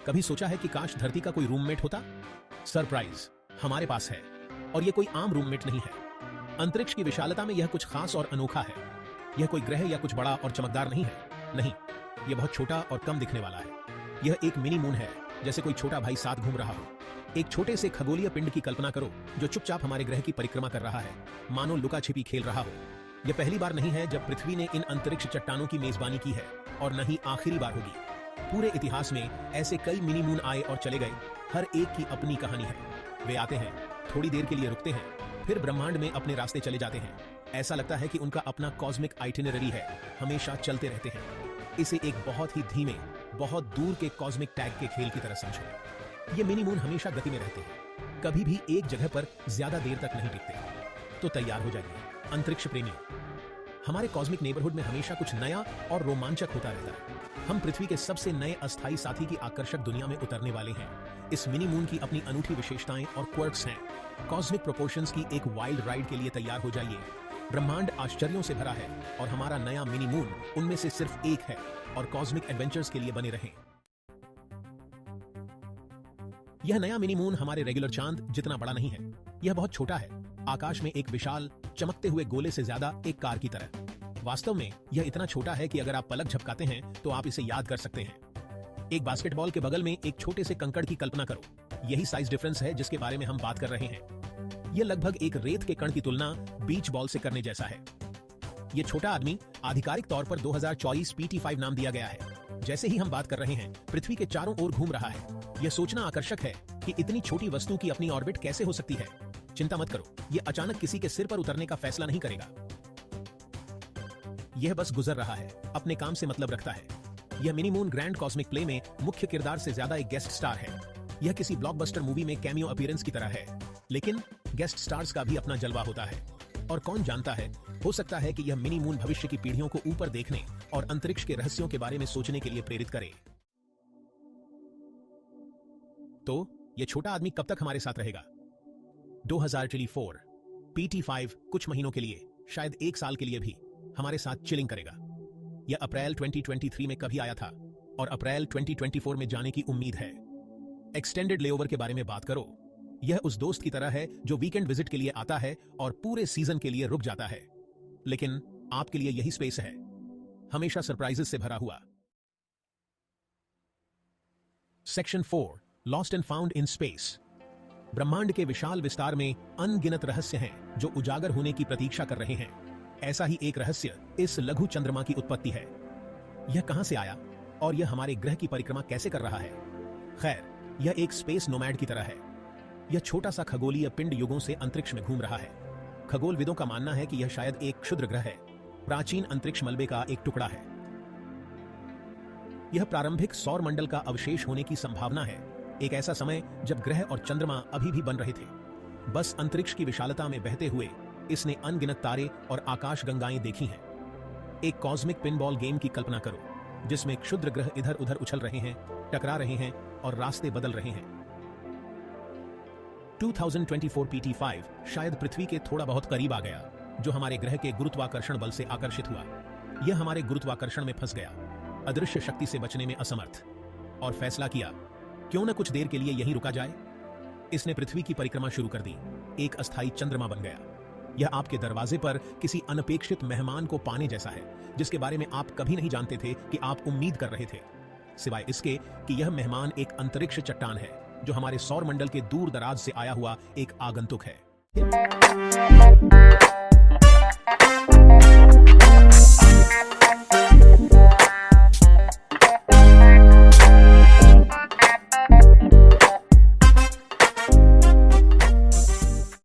कभी सोचा है कि काश धरती का कोई रूममेट होता? सरप्राइज, हमारे पास है। और यह कोई आम रूममेट नहीं है। अंतरिक्ष की विशालता में यह कुछ खास और अनोखा है। यह कोई ग्रह या कुछ बड़ा और चमकदार नहीं है। नहीं, यह बहुत छोटा और कम दिखने वाला है। यह एक मिनी मून है, जैसे कोई छोटा भाई साथ घूम रहा हो। एक छोटे से खगोलीय पिंड की कल्पना करो जो चुपचाप हमारे ग्रह की परिक्रमा कर रहा है, मानो लुका छिपी खेल रहा हो। यह पहली बार नहीं है जब पृथ्वी ने इन अंतरिक्ष चट्टानों की मेजबानी की है, और न ही आखिरी बार होगी। पूरे इतिहास में ऐसे कई मिनी मून आए और चले गए, हर एक की अपनी कहानी है। वे आते हैं, थोड़ी देर के लिए रुकते हैं, फिर ब्रह्मांड में अपने रास्ते चले जाते हैं। ऐसा लगता है कि उनका अपना कॉस्मिक आइटिनरी है, हमेशा चलते रहते हैं। इसे एक बहुत ही धीमे, बहुत दूर के कॉस्मिक टैग के खेल की तरह समझो। ये मिनी मून हमेशा गति में रहते हैं, कभी भी एक जगह पर ज्यादा देर तक नहीं टिकते। तो तैयार हो जाइए अंतरिक्ष प्रेमियों, हमारे कॉस्मिक नेबरहुड में हमेशा कुछ नया और रोमांचक होता रहता है। हम पृथ्वी के सबसे नए अस्थायी साथी की आकर्षक दुनिया में उतरने वाले हैं। इस मिनी मून की अपनी अनूठी विशेषताएं और क्वर्क्स हैं। कॉस्मिक प्रोपोर्शंस की एक वाइल्ड राइड के लिए तैयार हो जाइए। ब्रह्मांड आश्चर्यों से भरा है और हमारा नया मिनी मून उनमें से सिर्फ एक है। और कॉस्मिक एडवेंचर्स के लिए बने रहें। यह नया मिनी मून हमारे रेगुलर चांद जितना बड़ा नहीं है। यह बहुत छोटा है, आकाश में एक विशाल चमकते हुए गोले से ज्यादा एक कार की तरह। वास्तव में यह इतना छोटा है कि अगर आप पलक झपकाते हैं तो आप इसे याद कर सकते हैं। एक बास्केटबॉल के बगल में एक छोटे से कंकड़ की कल्पना करो। यही साइज डिफरेंस है जिसके बारे में हम बात कर रहे हैं। यह लगभग एक रेत के कण की तुलना बीच बॉल से करने जैसा है। यह छोटा आदमी आधिकारिक तौर पर 2024 PT5 नाम दिया गया है। जैसे ही हम बात कर रहे हैं, पृथ्वी के चारों ओर घूम रहा है। यह सोचना आकर्षक है कि इतनी छोटी वस्तु की अपनी ऑर्बिट कैसे हो सकती है। चिंता मत करो, यह अचानक किसी के सिर पर उतरने का फैसला नहीं करेगा। यह बस गुजर रहा है, अपने काम से मतलब रखता है। यह mini moon grand cosmic play में मुख्य किरदार से ज्यादा एक गेस्ट स्टार है। यह किसी ब्लॉकबस्टर मूवी में कैमियो अपीयरेंस की तरह है, लेकिन गेस्ट स्टार्स का भी अपना जलवा होता है। और कौन जानता है, हो सकता है कि यह मिनी मून भविष्य की पीढ़ियों को ऊपर देखने और अंतरिक्ष के रहस्यों के बारे में सोचने के लिए प्रेरित करे। तो यह छोटा आदमी कब तक हमारे साथ रहेगा? 2024 PT5 कुछ महीनों के लिए, शायद एक साल के लिए भी हमारे साथ चिलिंग करेगा। यह अप्रैल 2023 में कभी आया था और अप्रैल 2024 में जाने की उम्मीद है। एक्सटेंडेड लेओवर के बारे में बात करो। यह उस दोस्त की तरह है जो वीकेंड विजिट के लिए आता है और पूरे सीजन के लिए रुक जाता है। लेकिन आपके लिए यही स्पेस है, हमेशा सरप्राइजेस से भरा हुआ। Section 4 lost and found in space. ब्रह्मांड के विशाल विस्तार में अनगिनत रहस्य हैं जो उजागर होने की प्रतीक्षा कर रहे हैं। ऐसा ही एक रहस्य इस लघु चंद्रमा की उत्पत्ति है। यह कहां से आया और यह हमारे ग्रह की परिक्रमा कैसे कर रहा है? खैर, यह एक स्पेस नोमैड की तरह है। यह छोटा सा खगोलीय पिंड युगों से अंतरिक्ष में घूम रहा है। खगोलविदों का मानना है कि यह शायद एक क्षुद्र ग्रह है, प्राचीन अंतरिक्ष मलबे का एक टुकड़ा है। यह प्रारंभिक सौर मंडल का अवशेष होने की संभावना है, एक ऐसा समय जब ग्रह और चंद्रमा अभी भी बन रहे थे। बस अंतरिक्ष की विशालता में बहते हुए इसने अनगिनत तारे और आकाश गंगाएं देखी हैं। एक कॉस्मिक पिनबॉल गेम की कल्पना करो, जिसमें क्षुद्र ग्रह इधर उधर उछल रहे हैं, टकरा रहे हैं और रास्ते बदल रहे हैं। 2024 PT5 शायद पृथ्वी के थोड़ा बहुत करीब आ गया, जो हमारे ग्रह के गुरुत्वाकर्षण बल से आकर्षित हुआ। यह हमारे गुरुत्वाकर्षण में फंस गया, अदृश्य शक्ति से बचने में असमर्थ, और फैसला किया क्यों न कुछ देर के लिए यहीं रुका जाए। इसने पृथ्वी की परिक्रमा शुरू कर दी, एक अस्थायी चंद्रमा बन गया। यह आपके दरवाजे पर किसी अनपेक्षित मेहमान को पाने जैसा है, जिसके बारे में आप कभी नहीं जानते थे कि आप उम्मीद कर रहे थे, सिवाय इसके कि यह मेहमान एक अंतरिक्ष चट्टान है जो हमारे सौर मंडल के दूर दराज से आया हुआ एक आगंतुक है।